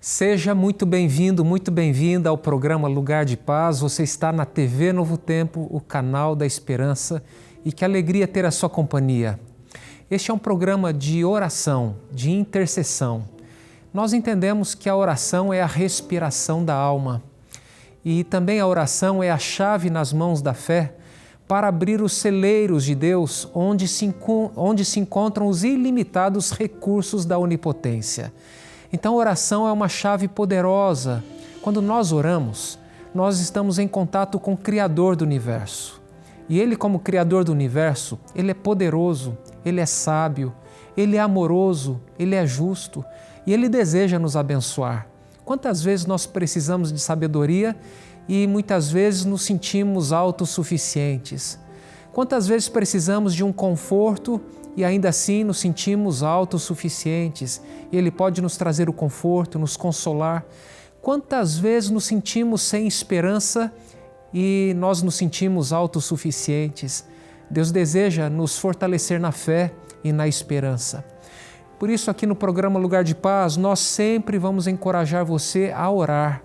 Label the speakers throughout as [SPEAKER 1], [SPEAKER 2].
[SPEAKER 1] Seja muito bem-vindo, muito bem-vinda ao programa Lugar de Paz. Você está na TV Novo Tempo, o canal da esperança, e que alegria ter a sua companhia. Este é um programa de oração, de intercessão. Nós entendemos que a oração é a respiração da alma e também a oração é a chave nas mãos da fé para abrir os celeiros de Deus onde se encontram os ilimitados recursos da onipotência. Então, a oração é uma chave poderosa. Quando nós oramos, nós estamos em contato com o Criador do Universo. E Ele, como Criador do Universo, Ele é poderoso, Ele é sábio, Ele é amoroso, Ele é justo e Ele deseja nos abençoar. Quantas vezes nós precisamos de sabedoria e muitas vezes nos sentimos autossuficientes? Quantas vezes precisamos de um conforto e ainda assim nos sentimos autossuficientes? E Ele pode nos trazer o conforto, nos consolar. Quantas vezes nos sentimos sem esperança e nós nos sentimos autossuficientes? Deus deseja nos fortalecer na fé e na esperança. Por isso, aqui no programa Lugar de Paz, nós sempre vamos encorajar você a orar,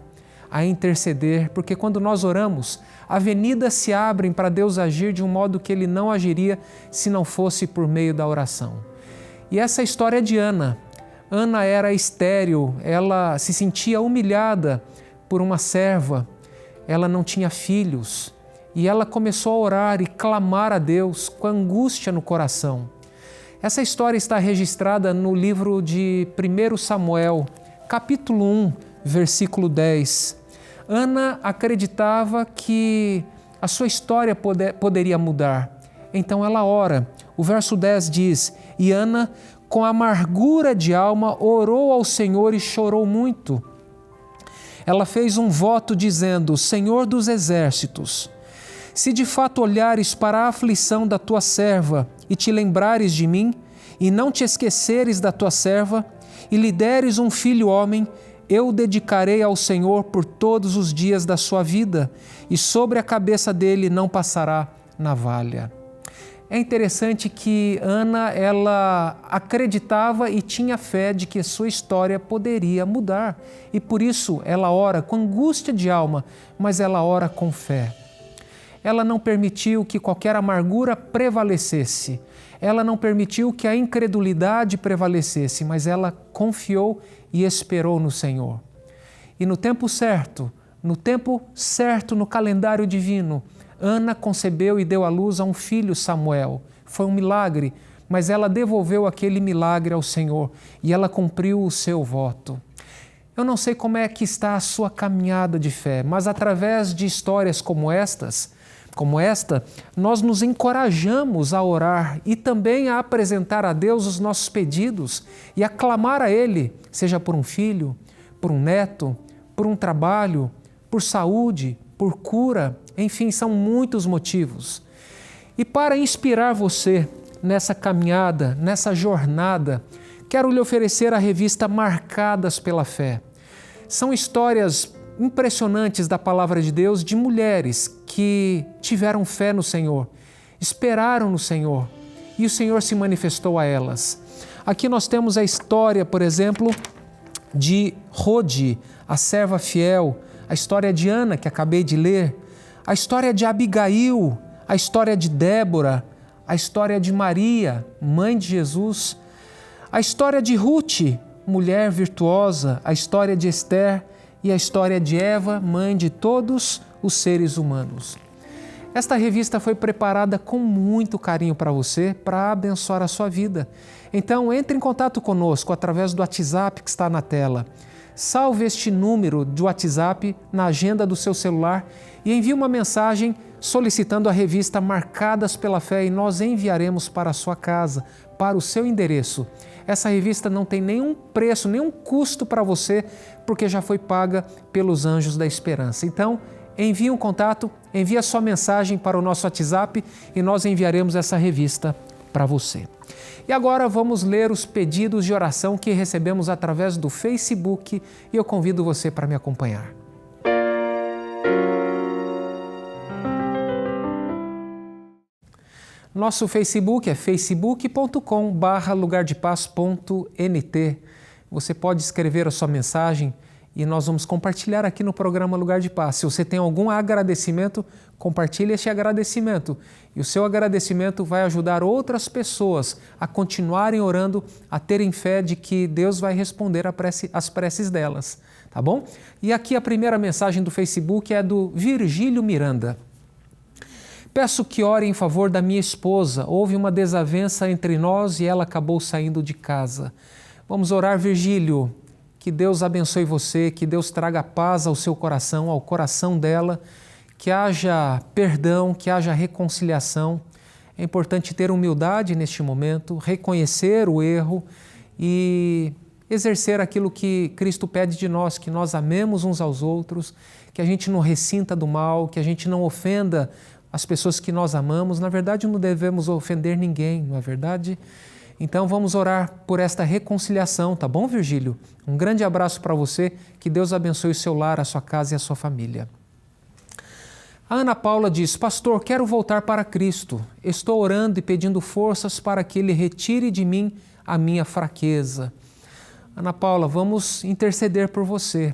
[SPEAKER 1] a interceder, porque quando nós oramos, avenidas se abrem para Deus agir de um modo que Ele não agiria se não fosse por meio da oração. E essa história de Ana. Ana era estéril, ela se sentia humilhada por uma serva, ela não tinha filhos e ela começou a orar e clamar a Deus com angústia no coração. Essa história está registrada no livro de 1 Samuel, capítulo 1, versículo 10. Ana acreditava que a sua história poderia mudar, então ela ora. O verso 10 diz: "E Ana, com amargura de alma, orou ao Senhor e chorou muito. Ela fez um voto dizendo: Senhor dos exércitos, se de fato olhares para a aflição da tua serva e te lembrares de mim, e não te esqueceres da tua serva, e lhe deres um filho homem, eu o dedicarei ao Senhor por todos os dias da sua vida, e sobre a cabeça dele não passará navalha." É interessante que Ana, ela acreditava e tinha fé de que a sua história poderia mudar. E por isso ela ora com angústia de alma, mas ela ora com fé. Ela não permitiu que qualquer amargura prevalecesse. Ela não permitiu que a incredulidade prevalecesse, mas ela confiou e esperou no Senhor. E no tempo certo no calendário divino, Ana concebeu e deu à luz a um filho, Samuel. Foi um milagre, mas ela devolveu aquele milagre ao Senhor e ela cumpriu o seu voto. Eu não sei como é que está a sua caminhada de fé, mas através de histórias como esta, nós nos encorajamos a orar e também a apresentar a Deus os nossos pedidos e a clamar a Ele, seja por um filho, por um neto, por um trabalho, por saúde, por cura, enfim, são muitos motivos. E para inspirar você nessa caminhada, nessa jornada, quero lhe oferecer a revista Marcadas pela Fé. São histórias impressionantes da Palavra de Deus de mulheres que tiveram fé no Senhor, esperaram no Senhor e o Senhor se manifestou a elas. Aqui nós temos a história, por exemplo, de Rode, a serva fiel, a história de Ana, que acabei de ler, a história de Abigail, a história de Débora, a história de Maria, mãe de Jesus, a história de Ruth, mulher virtuosa, a história de Esther e a história de Eva, mãe de todos os seres humanos. Esta revista foi preparada com muito carinho para você, para abençoar a sua vida. Então, entre em contato conosco através do WhatsApp que está na tela. Salve este número de WhatsApp na agenda do seu celular e envie uma mensagem solicitando a revista Marcadas pela Fé e nós enviaremos para a sua casa, para o seu endereço. Essa revista não tem nenhum preço, nenhum custo para você, porque já foi paga pelos anjos da esperança. Então, envie um contato, envie a sua mensagem para o nosso WhatsApp e nós enviaremos essa revista para você. E agora vamos ler os pedidos de oração que recebemos através do Facebook e eu convido você para me acompanhar. Nosso Facebook é facebook.com/lugardepaz.nt. Você pode escrever a sua mensagem e nós vamos compartilhar aqui no programa Lugar de Paz. Se você tem algum agradecimento, compartilhe esse agradecimento. E o seu agradecimento vai ajudar outras pessoas a continuarem orando, a terem fé de que Deus vai responder às preces delas. Tá bom? E aqui a primeira mensagem do Facebook é do Virgílio Miranda. Peço que ore em favor da minha esposa. Houve uma desavença entre nós e ela acabou saindo de casa. Vamos orar, Virgílio. Que Deus abençoe você, que Deus traga paz ao seu coração, ao coração dela, que haja perdão, que haja reconciliação. É importante ter humildade neste momento, reconhecer o erro e exercer aquilo que Cristo pede de nós, que nós amemos uns aos outros, que a gente não ressinta do mal, que a gente não ofenda as pessoas que nós amamos. Na verdade, não devemos ofender ninguém, não é verdade? Então vamos orar por esta reconciliação, tá bom, Virgílio? Um grande abraço para você, que Deus abençoe o seu lar, a sua casa e a sua família. A Ana Paula diz: Pastor, quero voltar para Cristo. Estou orando e pedindo forças para que Ele retire de mim a minha fraqueza. Ana Paula, vamos interceder por você.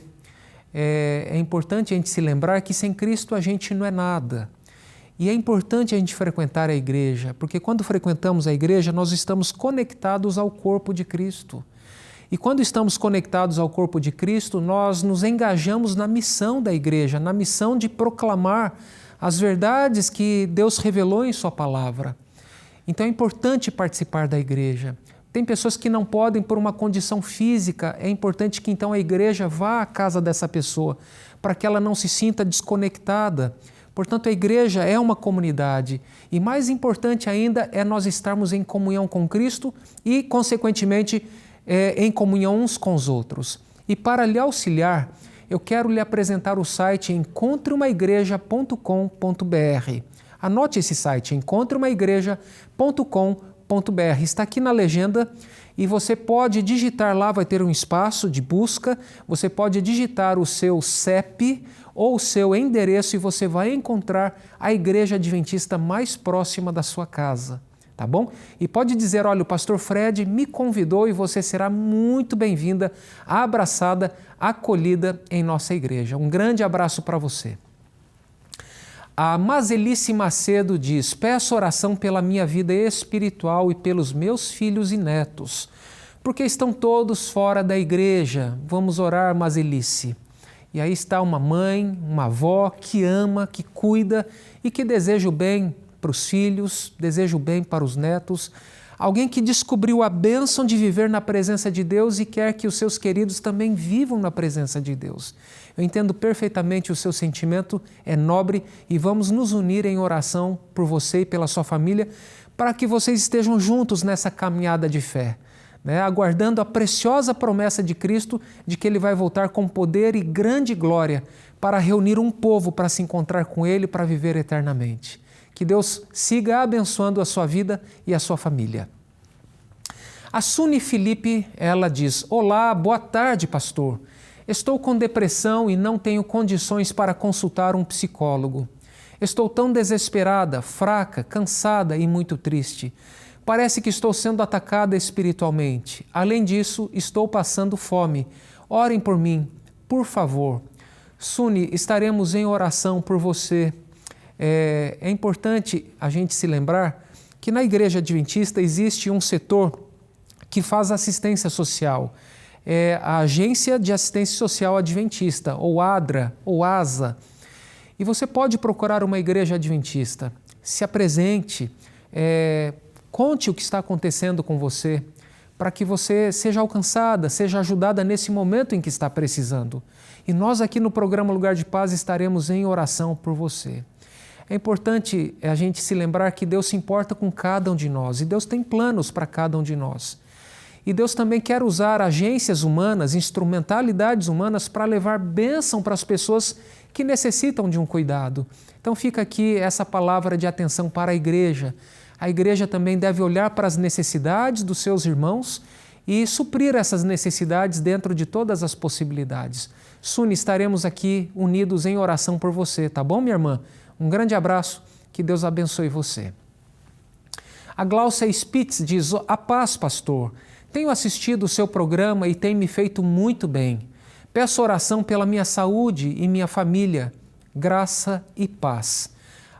[SPEAKER 1] É importante a gente se lembrar que sem Cristo a gente não é nada. E é importante a gente frequentar a igreja, porque quando frequentamos a igreja, nós estamos conectados ao corpo de Cristo. E quando estamos conectados ao corpo de Cristo, nós nos engajamos na missão da igreja, na missão de proclamar as verdades que Deus revelou em sua palavra. Então é importante participar da igreja. Tem pessoas que não podem por uma condição física, é importante que então a igreja vá à casa dessa pessoa, para que ela não se sinta desconectada. Portanto, a igreja é uma comunidade e mais importante ainda é nós estarmos em comunhão com Cristo e, consequentemente, em comunhão uns com os outros. E para lhe auxiliar, eu quero lhe apresentar o site encontreumaigreja.com.br. Anote esse site, encontreumaigreja.com.br. Está aqui na legenda e você pode digitar lá, vai ter um espaço de busca, você pode digitar o seu CEP ou o seu endereço e você vai encontrar a igreja adventista mais próxima da sua casa, tá bom? E pode dizer, olha, o pastor Fred me convidou e você será muito bem-vinda, abraçada, acolhida em nossa igreja. Um grande abraço para você. A Mazelice Macedo diz: peço oração pela minha vida espiritual e pelos meus filhos e netos, porque estão todos fora da igreja. Vamos orar, Mazelice. E aí está uma mãe, uma avó que ama, que cuida e que deseja o bem para os filhos, deseja o bem para os netos. Alguém que descobriu a bênção de viver na presença de Deus e quer que os seus queridos também vivam na presença de Deus. Eu entendo perfeitamente o seu sentimento, é nobre e vamos nos unir em oração por você e pela sua família para que vocês estejam juntos nessa caminhada de fé. Aguardando a preciosa promessa de Cristo de que Ele vai voltar com poder e grande glória para reunir um povo para se encontrar com Ele, para viver eternamente. Que Deus siga abençoando a sua vida e a sua família. A Suni Felipe, ela diz: olá, boa tarde, pastor. Estou com depressão e não tenho condições para consultar um psicólogo. Estou tão desesperada, fraca, cansada e muito triste. Parece que estou sendo atacada espiritualmente. Além disso, estou passando fome. Orem por mim, por favor. Suni, estaremos em oração por você. É importante a gente se lembrar que na Igreja Adventista existe um setor que faz assistência social. É a Agência de Assistência Social Adventista, ou ADRA, ou ASA. E você pode procurar uma igreja adventista. Se apresente, conte o que está acontecendo com você, para que você seja alcançada, seja ajudada nesse momento em que está precisando. E nós aqui no programa Lugar de Paz estaremos em oração por você. É importante a gente se lembrar que Deus se importa com cada um de nós e Deus tem planos para cada um de nós. E Deus também quer usar agências humanas, instrumentalidades humanas para levar bênção para as pessoas que necessitam de um cuidado. Então fica aqui essa palavra de atenção para a igreja. A igreja também deve olhar para as necessidades dos seus irmãos e suprir essas necessidades dentro de todas as possibilidades. Suni, estaremos aqui unidos em oração por você, tá bom, minha irmã? Um grande abraço, que Deus abençoe você. A Glaucia Spitz diz: a paz, pastor. Tenho assistido o seu programa e tem me feito muito bem. Peço oração pela minha saúde e minha família. Graça e paz.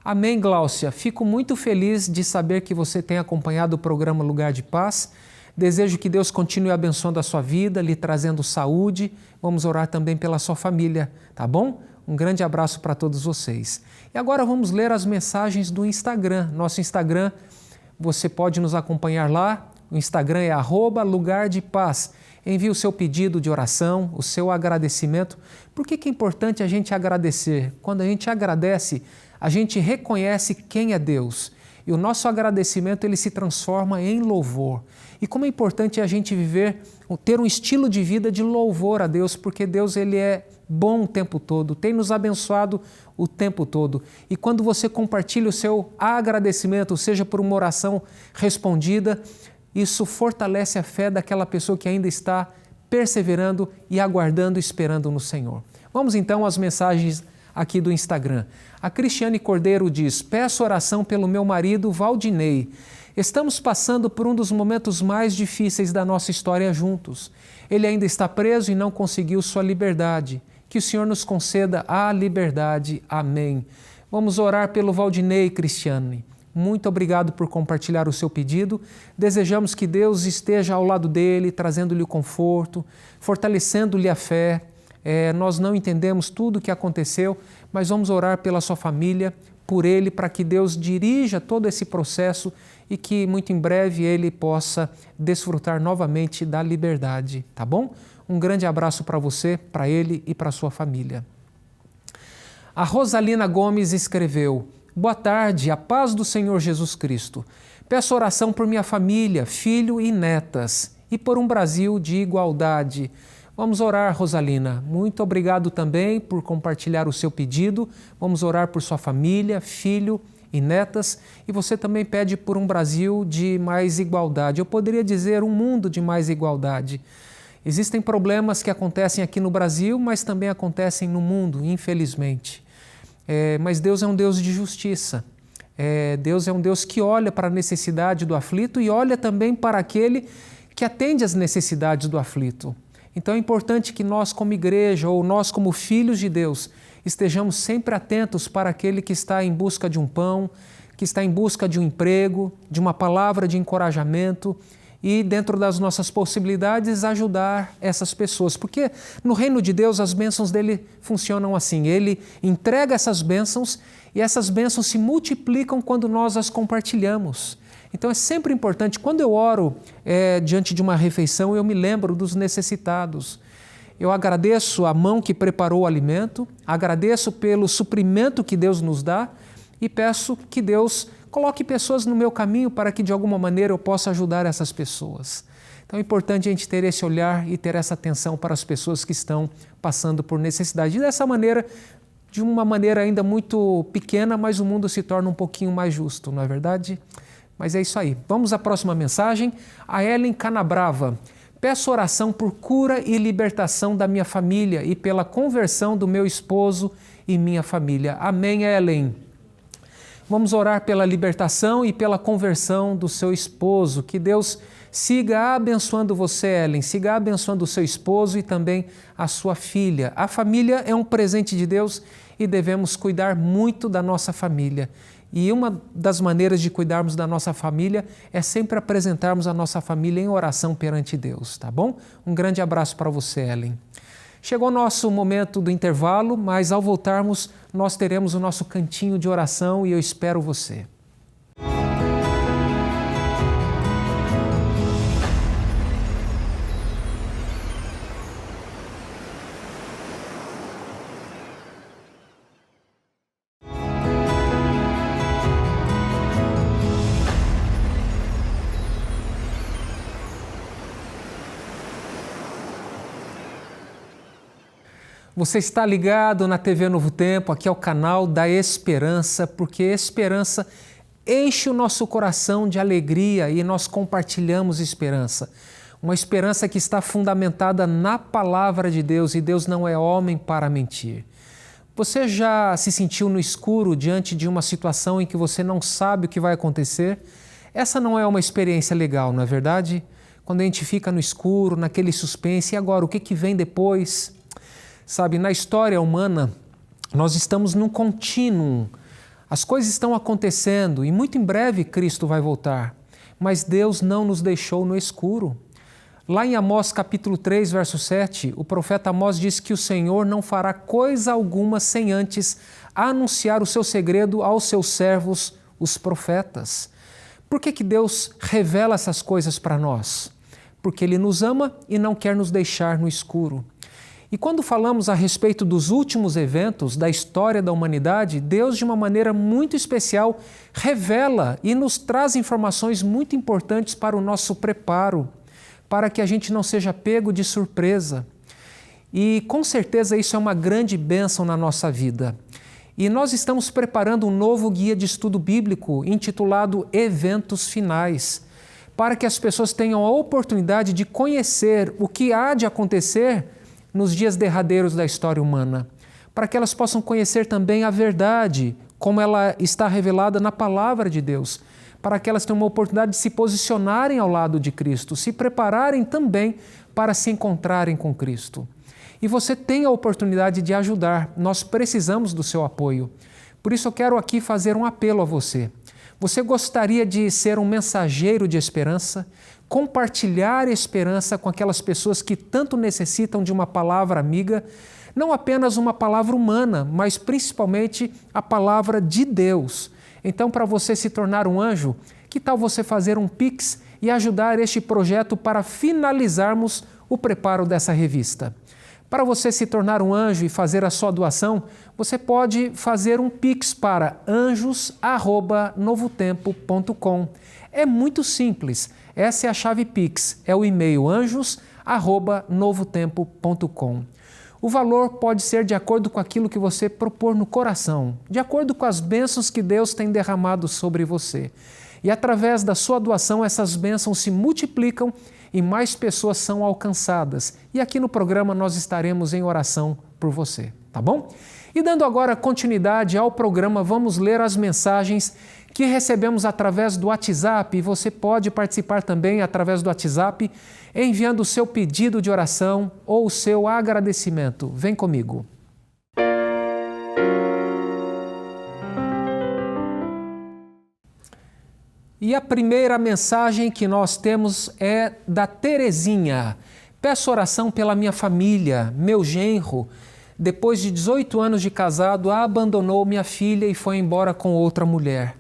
[SPEAKER 1] Amém, Gláucia. Fico muito feliz de saber que você tem acompanhado o programa Lugar de Paz. Desejo que Deus continue abençoando a sua vida, lhe trazendo saúde. Vamos orar também pela sua família, tá bom? Um grande abraço para todos vocês. E agora vamos ler as mensagens do Instagram. Nosso Instagram, você pode nos acompanhar lá. O Instagram é @lugardepaz. Envie o seu pedido de oração, o seu agradecimento. Por que é importante a gente agradecer? Quando a gente agradece, a gente reconhece quem é Deus. E o nosso agradecimento ele se transforma em louvor. E como é importante a gente ter um estilo de vida de louvor a Deus, porque Deus ele é bom o tempo todo, tem nos abençoado o tempo todo. E quando você compartilha o seu agradecimento, seja por uma oração respondida, isso fortalece a fé daquela pessoa que ainda está perseverando e aguardando, esperando no Senhor. Vamos então às mensagens aqui do Instagram. A Cristiane Cordeiro diz: peço oração pelo meu marido Valdinei. Estamos passando por um dos momentos mais difíceis da nossa história juntos. Ele ainda está preso e não conseguiu sua liberdade. Que o Senhor nos conceda a liberdade. Amém. Vamos orar pelo Valdinei, Cristiane. Muito obrigado por compartilhar o seu pedido. Desejamos que Deus esteja ao lado dele, trazendo-lhe o conforto, fortalecendo-lhe a fé. Nós não entendemos tudo o que aconteceu, mas vamos orar pela sua família, por ele, para que Deus dirija todo esse processo e que muito em breve ele possa desfrutar novamente da liberdade, tá bom? Um grande abraço para você, para ele e para a sua família. A Rosalina Gomes escreveu: boa tarde, a paz do Senhor Jesus Cristo. Peço oração por minha família, filho e netas e por um Brasil de igualdade. Vamos orar, Rosalina. Muito obrigado também por compartilhar o seu pedido. Vamos orar por sua família, filho e netas. E você também pede por um Brasil de mais igualdade. Eu poderia dizer um mundo de mais igualdade. Existem problemas que acontecem aqui no Brasil, mas também acontecem no mundo, infelizmente. Mas Deus é um Deus de justiça. Deus é um Deus que olha para a necessidade do aflito e olha também para aquele que atende às necessidades do aflito. Então é importante que nós como igreja ou nós como filhos de Deus estejamos sempre atentos para aquele que está em busca de um pão, que está em busca de um emprego, de uma palavra de encorajamento e dentro das nossas possibilidades ajudar essas pessoas. Porque no reino de Deus as bênçãos dele funcionam assim, ele entrega essas bênçãos e essas bênçãos se multiplicam quando nós as compartilhamos. Então é sempre importante, quando eu oro diante de uma refeição, eu me lembro dos necessitados. Eu agradeço a mão que preparou o alimento, agradeço pelo suprimento que Deus nos dá e peço que Deus coloque pessoas no meu caminho para que de alguma maneira eu possa ajudar essas pessoas. Então é importante a gente ter esse olhar e ter essa atenção para as pessoas que estão passando por necessidade. E dessa maneira, de uma maneira ainda muito pequena, mas o mundo se torna um pouquinho mais justo, não é verdade? Mas é isso aí. Vamos à próxima mensagem. A Ellen Canabrava. Peço oração por cura e libertação da minha família e pela conversão do meu esposo e minha família. Amém, Ellen. Vamos orar pela libertação e pela conversão do seu esposo. Que Deus siga abençoando você, Ellen, siga abençoando o seu esposo e também a sua filha. A família é um presente de Deus e devemos cuidar muito da nossa família. E uma das maneiras de cuidarmos da nossa família é sempre apresentarmos a nossa família em oração perante Deus, tá bom? Um grande abraço para você, Ellen. Chegou o nosso momento do intervalo, mas ao voltarmos nós teremos o nosso cantinho de oração e eu espero você. Você está ligado na TV Novo Tempo, aqui é o canal da Esperança, porque esperança enche o nosso coração de alegria e nós compartilhamos esperança. Uma esperança que está fundamentada na palavra de Deus e Deus não é homem para mentir. Você já se sentiu no escuro diante de uma situação em que você não sabe o que vai acontecer? Essa não é uma experiência legal, não é verdade? quando a gente fica no escuro, naquele suspense, e agora, o que vem depois? Sabe, na história humana, nós estamos num contínuo. As coisas estão acontecendo e muito em breve Cristo vai voltar. Mas Deus não nos deixou no escuro. Lá em Amós capítulo 3, verso 7, o profeta Amós diz que o Senhor não fará coisa alguma sem antes anunciar o seu segredo aos seus servos, os profetas. Por que Deus revela essas coisas para nós? Porque Ele nos ama e não quer nos deixar no escuro. E quando falamos a respeito dos últimos eventos da história da humanidade, Deus, de uma maneira muito especial, revela e nos traz informações muito importantes para o nosso preparo, para que a gente não seja pego de surpresa. E com certeza isso é uma grande bênção na nossa vida. E nós estamos preparando um novo guia de estudo bíblico intitulado Eventos Finais, para que as pessoas tenham a oportunidade de conhecer o que há de acontecer nos dias derradeiros da história humana, para que elas possam conhecer também a verdade, como ela está revelada na Palavra de Deus, para que elas tenham uma oportunidade de se posicionarem ao lado de Cristo, se prepararem também para se encontrarem com Cristo. E você tem a oportunidade de ajudar, nós precisamos do seu apoio. Por isso eu quero aqui fazer um apelo a você. Você gostaria de ser um mensageiro de esperança? Compartilhar esperança com aquelas pessoas que tanto necessitam de uma palavra amiga, não apenas uma palavra humana, mas principalmente a palavra de Deus. Então, para você se tornar um anjo, que tal você fazer um Pix e ajudar este projeto para finalizarmos o preparo dessa revista? Para você se tornar um anjo e fazer a sua doação, você pode fazer um Pix para anjos@novotempo.com. É muito simples. Essa é a chave Pix, é o e-mail anjos@novotempo.com. O valor pode ser de acordo com aquilo que você propor no coração, de acordo com as bênçãos que Deus tem derramado sobre você. E através da sua doação, essas bênçãos se multiplicam e mais pessoas são alcançadas. E aqui no programa nós estaremos em oração por você, tá bom? E dando agora continuidade ao programa, vamos ler as mensagens que recebemos através do WhatsApp. E você pode participar também através do WhatsApp, enviando o seu pedido de oração ou o seu agradecimento. Vem comigo. E a primeira mensagem que nós temos é da Terezinha. Peço oração pela minha família, meu genro. Depois de 18 anos de casado, abandonou minha filha e foi embora com outra mulher.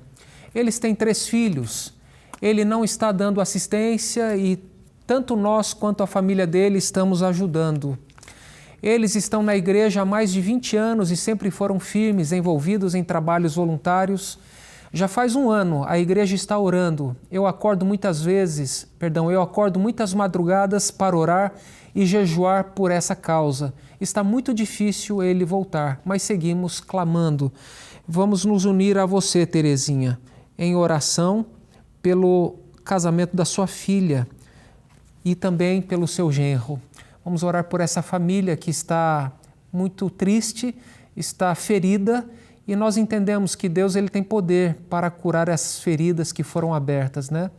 [SPEAKER 1] Eles têm 3 filhos. Ele não está dando assistência e tanto nós quanto a família dele estamos ajudando. Eles estão na igreja há mais de 20 anos e sempre foram firmes, envolvidos em trabalhos voluntários. Já faz 1 ano, a igreja está orando. Eu acordo muitas madrugadas para orar e jejuar por essa causa. Está muito difícil ele voltar, mas seguimos clamando. Vamos nos unir a você, Terezinha, em oração pelo casamento da sua filha e também pelo seu genro. Vamos orar por essa família que está muito triste, está ferida, e nós entendemos que Deus ele tem poder para curar essas feridas que foram abertas, né?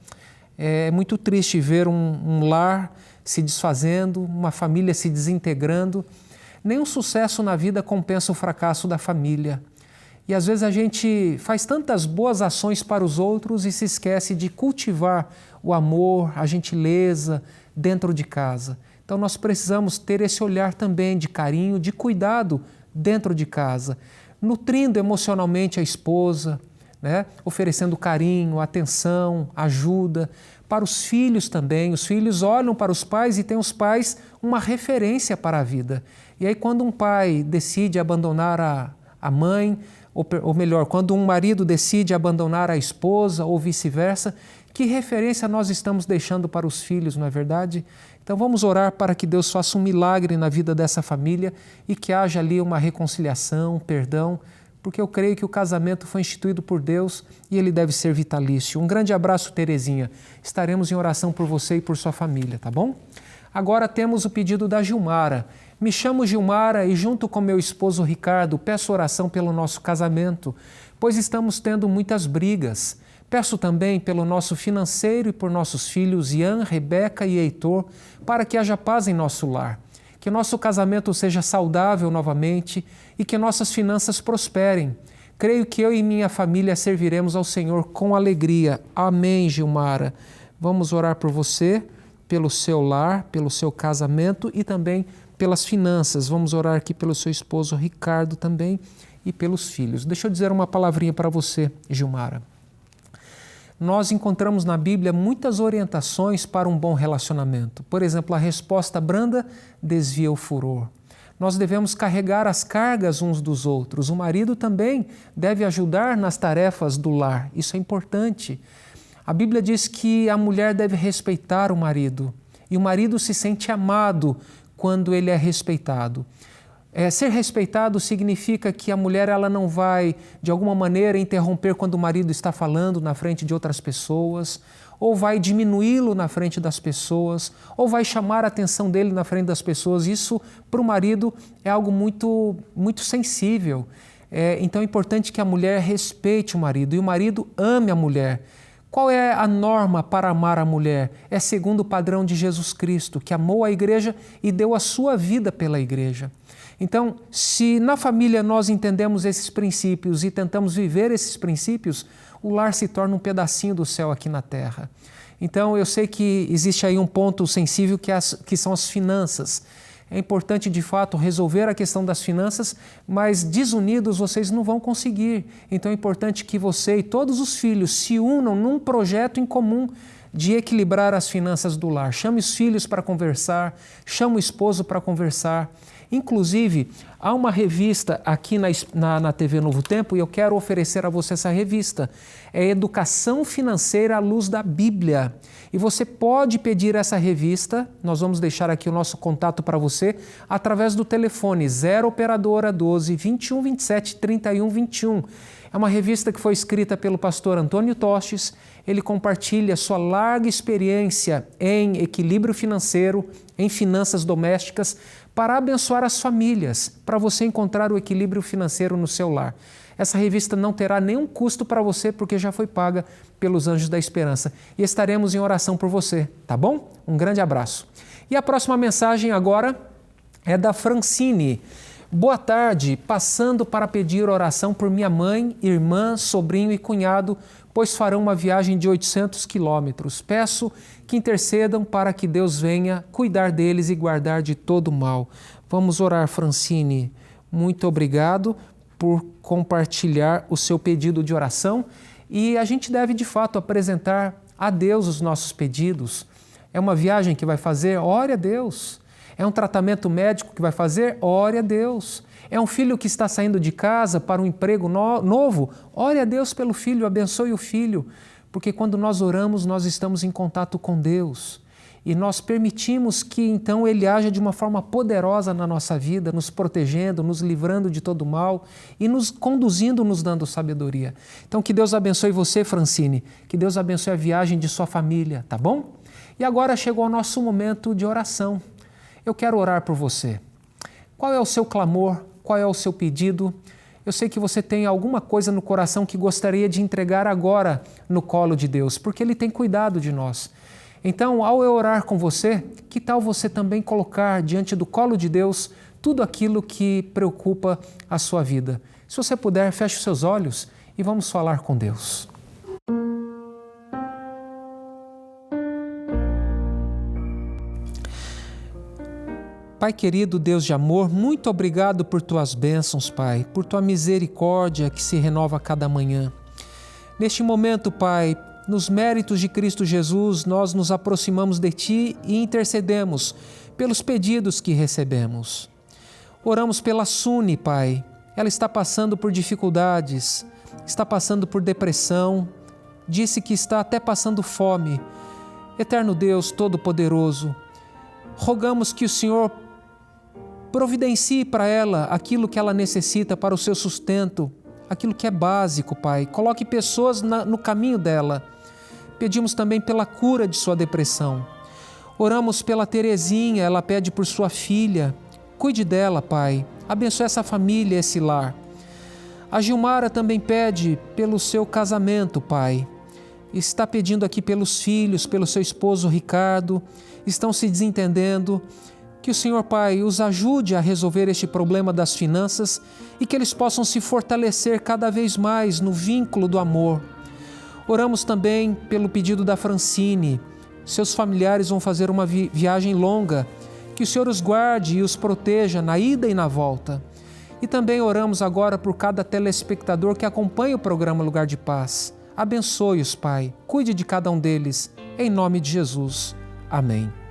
[SPEAKER 1] É muito triste ver um lar se desfazendo, uma família se desintegrando. Nenhum sucesso na vida compensa o fracasso da família. E às vezes a gente faz tantas boas ações para os outros e se esquece de cultivar o amor, a gentileza dentro de casa. Então nós precisamos ter esse olhar também de carinho, de cuidado dentro de casa, nutrindo emocionalmente a esposa, né? Oferecendo carinho, atenção, ajuda. Para os filhos também, os filhos olham para os pais e têm os pais uma referência para a vida. E aí quando um pai decide abandonar a mãe, ou melhor, quando um marido decide abandonar a esposa ou vice-versa, que referência nós estamos deixando para os filhos, não é verdade? Então vamos orar para que Deus faça um milagre na vida dessa família e que haja ali uma reconciliação, perdão, porque eu creio que o casamento foi instituído por Deus e ele deve ser vitalício. Um grande abraço, Terezinha. Estaremos em oração por você e por sua família, tá bom? Agora temos o pedido da Gilmara. Me chamo Gilmara e junto com meu esposo Ricardo peço oração pelo nosso casamento, pois estamos tendo muitas brigas. Peço também pelo nosso financeiro e por nossos filhos Ian, Rebeca e Heitor, para que haja paz em nosso lar, que nosso casamento seja saudável novamente e que nossas finanças prosperem. Creio que eu e minha família serviremos ao Senhor com alegria. Amém, Gilmara. Vamos orar por você, pelo seu lar, pelo seu casamento e também pelas finanças. Vamos orar aqui pelo seu esposo Ricardo também e pelos filhos. Deixa eu dizer uma palavrinha para você, Gilmara. Nós encontramos na Bíblia muitas orientações para um bom relacionamento. Por exemplo, a resposta branda desvia o furor. Nós devemos carregar as cargas uns dos outros. O marido também deve ajudar nas tarefas do lar. Isso é importante. A Bíblia diz que a mulher deve respeitar o marido e o marido se sente amado quando ele é respeitado. Ser respeitado significa que a mulher ela não vai, de alguma maneira, interromper quando o marido está falando na frente de outras pessoas, ou vai diminuí-lo na frente das pessoas, ou vai chamar a atenção dele na frente das pessoas. Isso, para o marido, é algo muito sensível. Então é importante que a mulher respeite o marido e o marido ame a mulher. Qual é a norma para amar a mulher? É segundo o padrão de Jesus Cristo, que amou a igreja e deu a sua vida pela igreja. Então, se na família nós entendemos esses princípios e tentamos viver esses princípios, o lar se torna um pedacinho do céu aqui na terra. Então, eu sei que existe aí um ponto sensível que são as finanças. É importante, de fato, resolver a questão das finanças, mas desunidos vocês não vão conseguir. Então, é importante que você e todos os filhos se unam num projeto em comum de equilibrar as finanças do lar. Chame os filhos para conversar, chame o esposo para conversar. Inclusive, há uma revista aqui na TV Novo Tempo e eu quero oferecer a você essa revista. É Educação Financeira à Luz da Bíblia. E você pode pedir essa revista, nós vamos deixar aqui o nosso contato para você, através do telefone 0 Operadora 12 21 27 31 21. É uma revista que foi escrita pelo pastor Antônio Tostes. Ele compartilha sua larga experiência em equilíbrio financeiro, em finanças domésticas, para abençoar as famílias, para você encontrar o equilíbrio financeiro no seu lar. Essa revista não terá nenhum custo para você, porque já foi paga pelos Anjos da Esperança. E estaremos em oração por você, tá bom? Um grande abraço. E a próxima mensagem agora é da Francine. Boa tarde, passando para pedir oração por minha mãe, irmã, sobrinho e cunhado, pois farão uma viagem de 800 quilômetros. Peço que intercedam para que Deus venha cuidar deles e guardar de todo mal. Vamos orar, Francine. Muito obrigado por compartilhar o seu pedido de oração e a gente deve, de fato, apresentar a Deus os nossos pedidos. É uma viagem que vai fazer? Ore a Deus. É um tratamento médico que vai fazer? Ore a Deus. É um filho que está saindo de casa para um emprego novo? Ore a Deus pelo filho, abençoe o filho. Porque quando nós oramos, nós estamos em contato com Deus. E nós permitimos que então Ele haja de uma forma poderosa na nossa vida, nos protegendo, nos livrando de todo mal e nos conduzindo, nos dando sabedoria. Então que Deus abençoe você, Francine, que Deus abençoe a viagem de sua família, tá bom? E agora chegou o nosso momento de oração. Eu quero orar por você. Qual é o seu clamor? Qual é o seu pedido? Eu sei que você tem alguma coisa no coração que gostaria de entregar agora no colo de Deus, porque Ele tem cuidado de nós. Então, ao eu orar com você, que tal você também colocar diante do colo de Deus tudo aquilo que preocupa a sua vida? Se você puder, feche os seus olhos e vamos falar com Deus. Pai querido, Deus de amor, muito obrigado por Tuas bênçãos, Pai, por Tua misericórdia que se renova a cada manhã. Neste momento, Pai, nos méritos de Cristo Jesus, nós nos aproximamos de Ti e intercedemos pelos pedidos que recebemos. Oramos pela Suni, Pai. Ela está passando por dificuldades, está passando por depressão, disse que está até passando fome. Eterno Deus Todo-Poderoso, rogamos que o Senhor providencie para ela aquilo que ela necessita para o seu sustento, aquilo que é básico, Pai. Coloque pessoas no caminho dela. Pedimos também pela cura de sua depressão. Oramos pela Terezinha, ela pede por sua filha. Cuide dela, Pai. Abençoe essa família, esse lar. A Gilmara também pede pelo seu casamento, Pai. está pedindo aqui pelos filhos, pelo seu esposo Ricardo, estão se desentendendo. Que o Senhor Pai os ajude a resolver este problema das finanças e que eles possam se fortalecer cada vez mais no vínculo do amor. Oramos também pelo pedido da Francine. Seus familiares vão fazer uma viagem longa. Que o Senhor os guarde e os proteja na ida e na volta. E também oramos agora por cada telespectador que acompanha o programa Lugar de Paz. Abençoe-os, Pai. Cuide de cada um deles. Em nome de Jesus. Amém.